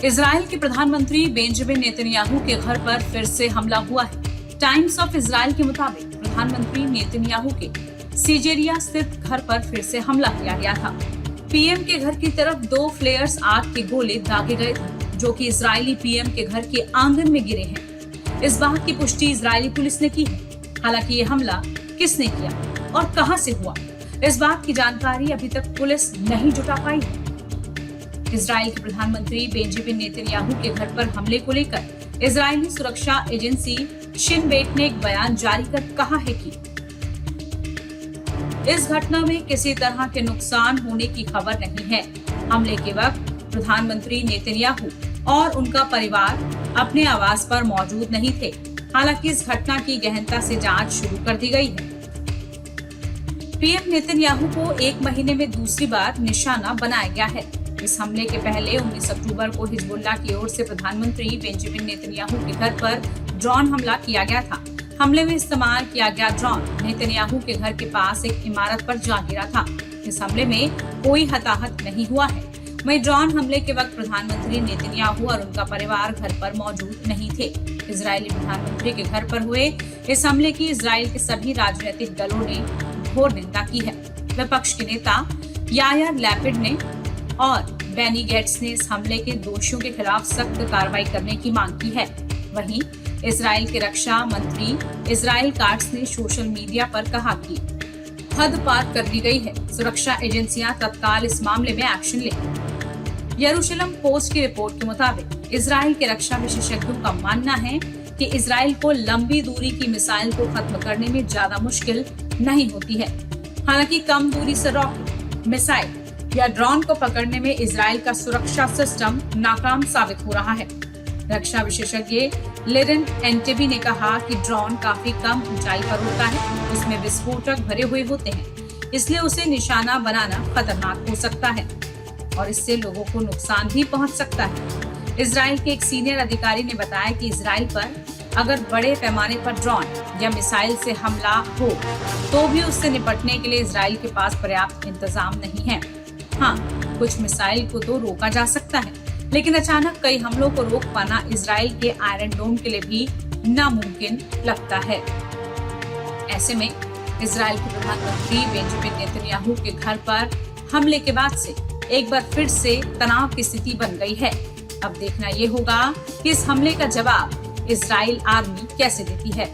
Israel के प्रधानमंत्री Benjamin Netanyahu के घर पर फिर से हमला हुआ है। टाइम्स ऑफ इजराइल के मुताबिक प्रधानमंत्री नेतन्याहू के सीजेरिया स्थित घर पर फिर से हमला किया गया था। पीएम के घर की तरफ 2 फ्लेयर्स आग के गोले दागे गए थे, जो कि इजरायली पीएम के घर के आंगन में गिरे हैं। इस बात की पुष्टि इजरायली पुलिस ने की है। हालांकि ये हमला किसने किया और कहां से हुआ, इस बात की जानकारी अभी तक पुलिस नहीं जुटा पाई है। इजराइल के प्रधानमंत्री बेंजामिन नेतन्याहू के घर पर हमले को लेकर इजरायली सुरक्षा एजेंसी शिन बेट ने एक बयान जारी कर कहा है कि इस घटना में किसी तरह के नुकसान होने की खबर नहीं है। हमले के वक्त प्रधानमंत्री नेतन्याहू और उनका परिवार अपने आवास पर मौजूद नहीं थे। हालांकि इस घटना की गहनता से जांच शुरू कर दी गई है। पीएम नेतन्याहू को 1 महीने में दूसरी बार निशाना बनाया गया है। इस हमले के पहले 19 अक्टूबर को हिजबुल्लाह की ओर से प्रधानमंत्री बेंजामिन नेतन्याहू के घर पर ड्रोन हमला किया गया था। हमले में इस्तेमाल किया गया ड्रोन नेतन्याहू के घर के पास एक इमारत पर जा गिरा था। इस हमले में कोई हताहत नहीं हुआ है। वहीं ड्रोन हमले के वक्त प्रधानमंत्री नेतन्याहू और उनका परिवार घर पर मौजूद नहीं थे। इजरायली प्रधानमंत्री के घर पर हुए इस हमले की इजराइल के सभी राजनीतिक दलों ने घोर निंदा की है। विपक्ष के नेता यायर लैपिड ने और बेनी गेट्स ने इस हमले के दोषियों के खिलाफ सख्त कार्रवाई करने की मांग की है। वहीं इजराइल के रक्षा मंत्री इजराइल काट्स ने सोशल मीडिया पर कहा कि हद पार कर दी गई है, सुरक्षा एजेंसियां तत्काल इस मामले में एक्शन लें। यरूशलेम पोस्ट की रिपोर्ट के मुताबिक इजराइल के रक्षा विशेषज्ञों का मानना है कि इजराइल को लंबी दूरी की मिसाइल को खत्म करने में ज्यादा मुश्किल नहीं होती है। हालांकि कम दूरी से रॉकेट, मिसाइल या ड्रोन को पकड़ने में इजराइल का सुरक्षा सिस्टम नाकाम साबित हो रहा है। रक्षा विशेषज्ञ लेरेन एंटेबी ने कहा कि ड्रोन काफी कम ऊंचाई पर होता है, उसमें विस्फोटक भरे हुए होते हैं, इसलिए उसे निशाना बनाना खतरनाक हो सकता है और इससे लोगों को नुकसान भी पहुंच सकता है। इजराइल के एक सीनियर अधिकारी ने बताया कि इजराइल पर अगर बड़े पैमाने पर ड्रोन या मिसाइल से हमला हो तो भी उससे निपटने के लिए इजराइल के पास पर्याप्त इंतजाम नहीं है। हाँ, कुछ मिसाइल को तो रोका जा सकता है, लेकिन अचानक कई हमलों को रोक पाना इजराइल के आयरन डोम के लिए भी नामुमकिन लगता है। ऐसे में इजराइल के प्रधानमंत्री बेंजामिन नेतन्याहू के घर पर हमले के बाद से एक बार फिर से तनाव की स्थिति बन गई है। अब देखना ये होगा कि इस हमले का जवाब इजराइल आर्मी कैसे देती है।